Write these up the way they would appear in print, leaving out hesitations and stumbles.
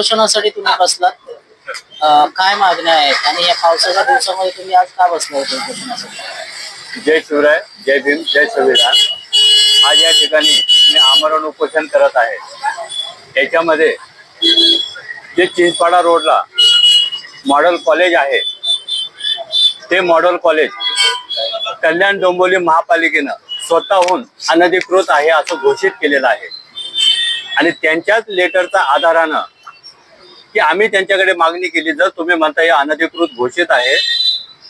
उपोषणासाठी तुम्ही बसलात. काय मागण्या आहेत आणि या पावसाच्या दिवसामध्ये तुम्ही आज का बसला होता उपोषणासाठी? जय शिवराय, जय भीम, जय संविधान. आज या ठिकाणी मी आमरण उपोषण करत आहे. याच्यामध्ये जे चिंचपाडा रोडला मॉडेल कॉलेज आहे, ते मॉडेल कॉलेज कल्याण डोंबिवली महापालिकेनं स्वतःहून अनधिकृत आहे असं घोषित केलेलं आहे. आणि त्यांच्याच लेटरचा आधारानं की आम्ही त्यांच्याकडे मागणी केली, जर तुम्ही म्हणता हे अनधिकृत घोषित आहे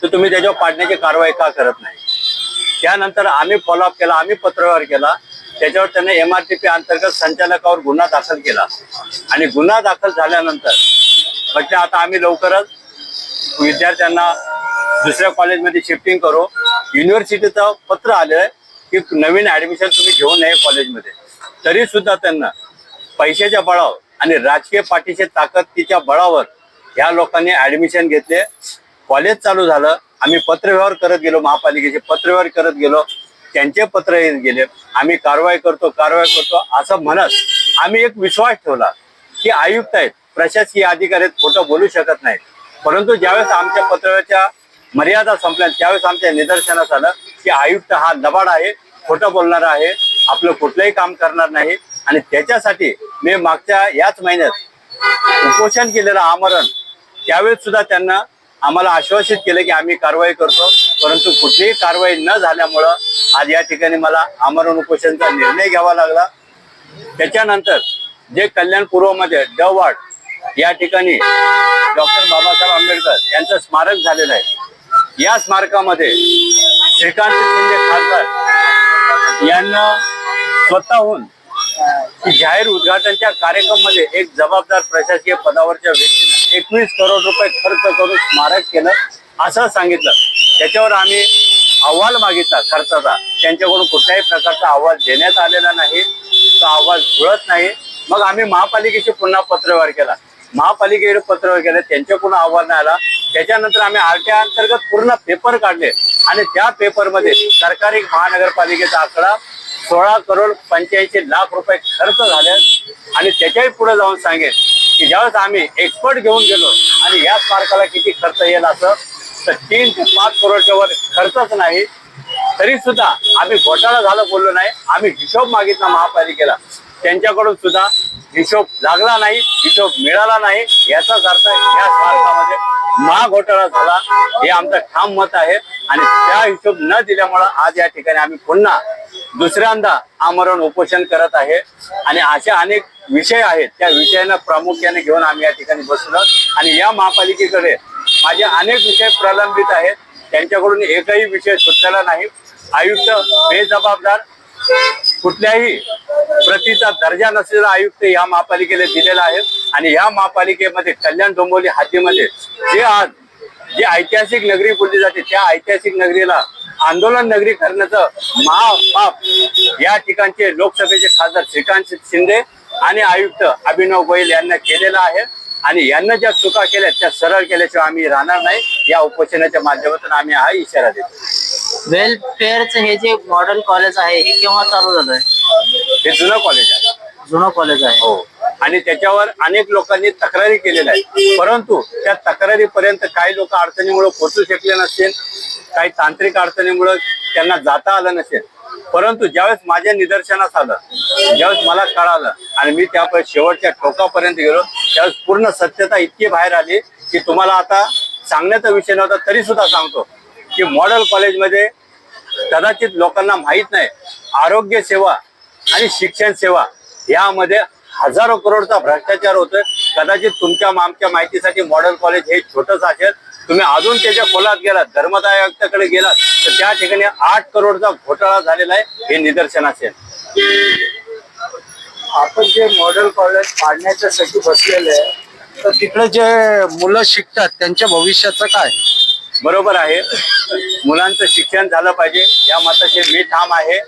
तर तुम्ही त्याच्यावर पाडण्याची कारवाई का करत नाही. त्यानंतर आम्ही फॉलोअप केला, आम्ही पत्रव्यवहार केला. त्याच्यावर त्यांनी MRTP अंतर्गत संचालकावर गुन्हा दाखल केला आणि गुन्हा दाखल झाल्यानंतर म्हटलं आता आम्ही लवकरच विद्यार्थ्यांना दुसऱ्या कॉलेजमध्ये शिफ्टिंग करू. युनिव्हर्सिटीचं पत्र आलं की नवीन ऍडमिशन तुम्ही घेऊ नये कॉलेजमध्ये. तरी सुद्धा त्यांना पैशाच्या बळावर आणि राजकीय पाठीच्या ताकदीच्या बळावर ह्या लोकांनी ऍडमिशन घेतले. कॉलेज चालू झालं, आम्ही पत्रव्यवहार करत गेलो, महापालिकेचे पत्रव्यवहार करत गेलो, त्यांचे पत्र येत गेले. आम्ही कारवाई करतो असं म्हणत आम्ही एक विश्वास ठेवला की आयुक्त आहेत, प्रशासकीय अधिकारी आहेत, खोटं बोलू शकत नाहीत. परंतु ज्यावेळेस आमच्या पत्रव्यवहाराच्या मर्यादा संपल्या त्यावेळेस आमच्या निदर्शनास आलं की आयुक्त हा लबाड आहे, खोटं बोलणारा आहे, आपलं कुठलंही काम करणार नाही. आणि त्याच्यासाठी मी मागच्या याच महिन्यात उपोषण केलेलं आमरण, त्यावेळेस सुद्धा त्यांना आम्हाला आश्वासित केलं की आम्ही कारवाई करतो. परंतु कुठलीही कारवाई न झाल्यामुळं आज या ठिकाणी मला आमरण उपोषणाचा निर्णय घ्यावा लागला. त्याच्यानंतर जे कल्याण पूर्वमध्ये डवाड या ठिकाणी डॉक्टर बाबासाहेब आंबेडकर यांचं स्मारक झालेलं आहे. या स्मारकामध्ये श्रीकांत शिंदे खासदार यांना स्वतःहून जाहीर उद्घाटनच्या कार्यक्रमामध्ये एक जबाबदार प्रशासकीय पदावरच्या व्यक्तीने 21 करोड रुपये खर्च करून स्मारक केलं असं सांगितलं. त्याच्यावर आम्ही अहवाल मागितला खर्चाचा, त्यांच्याकडून कुठल्याही प्रकारचा अहवाल देण्यात आलेला नाही, तो अहवाल जुळत नाही. मग आम्ही महापालिकेशी पुन्हा पत्रव्यवहार केला, महापालिकेकडे पत्रव्यवहार केला, त्यांच्याकडून अहवाल नाही आला. त्याच्यानंतर आम्ही RTI अंतर्गत पूर्ण पेपर काढले आणि त्या पेपरमध्ये सरकारी महानगरपालिकेचा आकडा 16 करोड 85 लाख रुपये खर्च झाले. आणि त्याच्याही पुढे जाऊन सांगेल की ज्यावेळेस आम्ही एक्सपर्ट घेऊन गेलो आणि या स्मारकाला किती खर्च येईल असं, तर 3 ते 5 करोडच्या वर खर्चच नाही. तरी सुद्धा आम्ही घोटाळा झालं बोललो नाही. आम्ही हिशोब मागितला महापालिकेला, त्यांच्याकडून सुद्धा हिशोब लागला नाही, हिशोब मिळाला नाही. याचाच अर्थ या स्मारकामध्ये महाघोटाळा झाला हे आमचं ठाम मत आहे. आणि त्या हिशोब न दिल्यामुळं आज या ठिकाणी आम्ही पुन्हा दुसऱ्यांदा आमरण उपोषण करत आहे. आणि अशा अनेक विषय आहेत, त्या विषयांना प्रामुख्याने घेऊन आम्ही या ठिकाणी बसलो. आणि या महापालिकेकडे माझे अनेक विषय प्रलंबित आहेत, त्यांच्याकडून एकही विषय सुटलेला नाही. आयुक्त बेजबाबदार, कुठल्याही प्रतीचा दर्जा नसलेला आयुक्त या महापालिकेला दिलेला आहे. आणि या महापालिकेमध्ये कल्याण डोंबिवली हद्दीमध्ये जे आज जी ऐतिहासिक नगरी बोलली जाते, त्या ऐतिहासिक नगरीला आंदोलन नगरी करण्याचं महापाप या ठिकाणचे लोकसभेचे खासदार श्रीकांत शिंदे आणि आयुक्त अभिनव गोयल यांना केलेला आहे. आणि यांना ज्या चुका केल्या त्या सरळ केल्याशिवाय आम्ही राहणार नाही. या उपोषणाच्या माध्यमातून आम्ही हा इशारा देतो. वेलफेअरचं हे जे मॉडेल कॉलेज आहे हे केव्हा चालू झालंय? हे जुनं कॉलेज आहे. जुनं कॉलेज आहे. हो. आणि त्याच्यावर अनेक लोकांनी तक्रारी केलेल्या आहेत. परंतु त्या तक्रारीपर्यंत काही लोक अडचणीमुळे पोहोचू शकले नसतील, काही तांत्रिक अडचणीमुळे त्यांना जाता आलं नसेल. परंतु ज्यावेळेस माझ्या निदर्शनास आलं, ज्यावेळेस मला कळालं आणि मी त्या शेवटच्या टोकापर्यंत गेलो, त्यावेळेस पूर्ण सत्यता इतकी बाहेर आली की तुम्हाला आता सांगण्याचा विषय नव्हता तरी सुद्धा सांगतो की मॉडेल कॉलेजमध्ये कदाचित लोकांना माहीत नाही, आरोग्य सेवा आणि शिक्षण सेवा यामध्ये हजारो करोडचा भ्रष्टाचार होतोय. कदाचित तुमच्या आमच्या माहितीसाठी मॉडेल कॉलेज हे छोटंच असेल, तुम्ही अजून त्याच्या खोलात गेलात, धर्मदाय आयुक्ताकडे गेलात तर त्या ठिकाणी 8 करोडचा घोटाळा झालेला आहे, हे निदर्शन असेल. आपण जे मॉडेल कॉलेज पाडण्याच्यासाठी बसलेले आहे, तर तिकडे जे मुलं शिकतात त्यांच्या भविष्याचं काय? बरोबर आहे, मुलांचं शिक्षण झालं पाहिजे या मताचे मी ठाम आहे.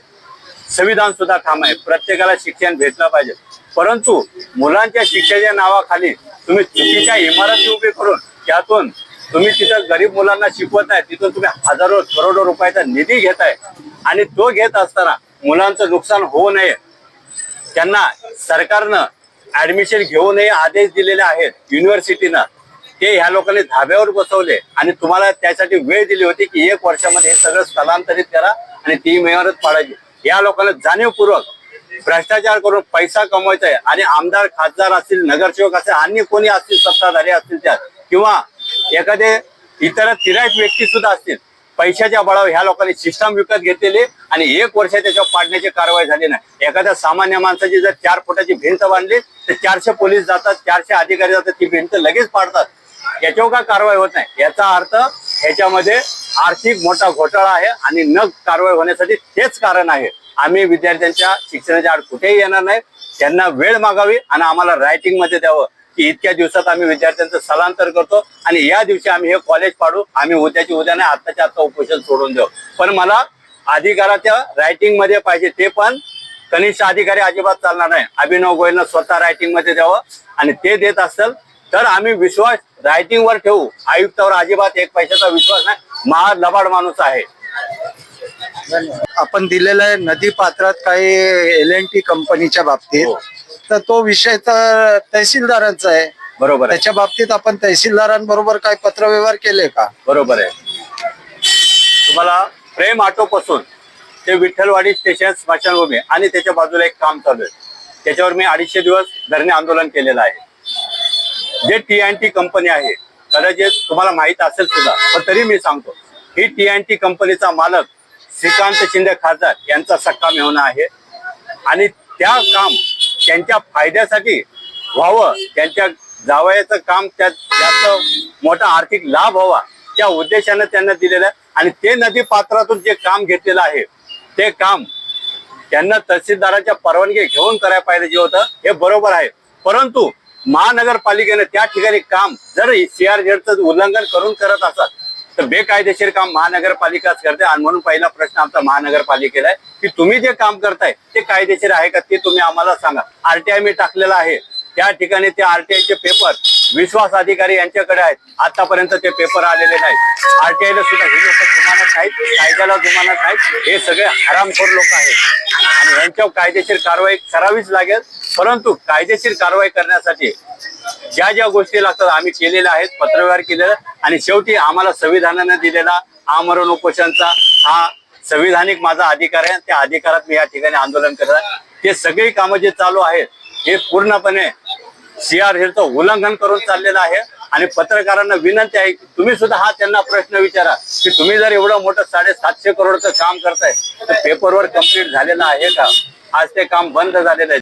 संविधान सुद्धा ठाम आहे, प्रत्येकाला शिक्षण भेटलं पाहिजे. परंतु मुलांच्या शिक्षणाच्या नावाखाली तुम्ही चुकीच्या इमारती उभी करून त्यातून तुम्ही तिथं गरीब मुलांना शिकवत आहे, तिथून तुम्ही हजारो करोडो रुपयाचा निधी घेताय. आणि तो घेत असताना मुलांचं नुकसान होऊ नये, त्यांना सरकारनं ऍडमिशन घेऊ नये आदेश दिलेले आहेत युनिव्हर्सिटीनं, ते ह्या लोकांनी धाब्यावर बसवले आणि तुम्हाला त्यासाठी वेळ दिली होती की 1 वर्षामध्ये हे सगळं स्थलांतरित करा आणि ती इमारत पाडायची. या लोकांना जाणीवपूर्वक भ्रष्टाचार करून पैसा कमवायचा आहे आणि आमदार खासदार असतील, नगरसेवक असतील, अन्य कोणी असतील, सत्ताधारी असतील त्यात किंवा एखादे इतर तिराईत व्यक्ती सुद्धा असतील, पैशाच्या बळावर ह्या लोकांनी सिस्टम विकत घेतलेले आणि 1 वर्ष त्याच्यावर पाडण्याची कारवाई झाली नाही. एखाद्या सामान्य माणसाची जर 4 फुटाची भिंत बांधली तर 400 पोलीस जातात, 400 अधिकारी जातात, ती भिंत लगेच पाडतात. याच्यावर का कारवाई होत नाही? याचा अर्थ ह्याच्यामध्ये आर्थिक मोठा घोटाळा आहे आणि न कारवाई होण्यासाठी तेच कारण आहे. आम्ही विद्यार्थ्यांच्या शिक्षणाच्या आड कुठेही येणार नाही. त्यांना वेळ मागावी आणि आम्हाला रायटिंग मध्ये द्यावं की इतक्या दिवसात आम्ही विद्यार्थ्यांचं स्थलांतर करतो आणि या दिवशी आम्ही हे कॉलेज पाडू. आम्ही उद्याची उद्या नाही, आत्ताच्या आत्ता उपोषण सोडून देऊ. पण मला अधिकाराच्या रायटिंग मध्ये पाहिजे, ते पण कनिष्ठ अधिकारी अजिबात चालणार नाही. अभिनव गोयलनं स्वतः रायटिंग मध्ये द्यावं आणि ते देत असेल तर आम्ही विश्वास रायटिंग वर ठेवू. आयुक्तावर अजिबात 1 पैशाचा विश्वास नाही. महा लबाड माणूस आहे. आपण दिलेला आहे नदी पात्रात काही LNT कंपनीच्या बाबतीत, हो. तर तो विषय तर तहसीलदारांचा आहे. बरोबर आहे, त्याच्या बाबतीत आपण तहसीलदारांबरोबर काही पत्रव्यवहार केले का? बरोबर आहे. तुम्हाला प्रेम ऑटो पासून ते विठ्ठलवाडी स्टेशन स्मशानभूमी आणि त्याच्या बाजूला एक काम चालू आहे, त्याच्यावर मी 250 दिवस धरणे आंदोलन केलेलं आहे. जे TNT कंपनी आहे, कदाचित तुम्हाला माहित असेल सुद्धा, पण तरी मी सांगतो, ही TNT कंपनीचा मालक श्रीकांत शिंदे खासदार यांचा सक्का मेहुणा आहे आणि त्या काम त्यांच्या फायद्यासाठी व्हावं, त्यांच्या जावयाचं काम त्यात जास्त मोठा आर्थिक लाभ व्हावा त्या उद्देशाने त्यांना दिलेलं आहे. आणि ते नदी पात्रातून जे काम घेतलेलं आहे ते काम त्यांना तहसीलदाराच्या परवानगी घेऊन करायला पाहिजे होतं, हे बरोबर आहे. परंतु महानगरपालिकेने त्या ठिकाणी काम जर CRZचं उल्लंघन करून करत असतात तर बेकायदेशीर काम महानगरपालिकाच करते. आणि म्हणून पहिला प्रश्न आमचा महानगरपालिकेला आहे की तुम्ही जे काम करताय ते कायदेशीर आहे का, ते तुम्ही आम्हाला सांगा. RTI मी टाकलेला आहे, त्या ठिकाणी ते RTIचे पेपर विश्वास अधिकारी यांच्याकडे आहेत. आतापर्यंत ते पेपर आलेले नाहीत. RTIला सुद्धा हे लोक जुमानत नाहीत, कायद्याला जुमानत नाहीत. हे सगळे हरामखोर लोक आहेत आणि यांच्यावर कायदेशीर कारवाई करावीच लागेल. परंतु कायदेशीर कारवाई करण्यासाठी ज्या ज्या गोष्टी लागतात आम्ही केलेल्या आहेत, पत्रव्यवहार केलेला आणि शेवटी आम्हाला संविधानाने दिलेला आमरण उपोषणचा हा संविधानिक माझा अधिकार आहे. त्या अधिकारात मी या ठिकाणी आंदोलन करत आहे. ते सगळी कामं जे चालू आहेत हे पूर्णपणे CRZचं उल्लंघन करून चाललेलं आहे. आणि पत्रकारांना विनंती आहे की तुम्ही सुद्धा हा त्यांना प्रश्न विचारा की तुम्ही जर एवढं मोठं 750 करोडचं काम करताय तर पेपरवर कंप्लीट झालेलं आहे का? आज ते काम बंद झालेलं आहे.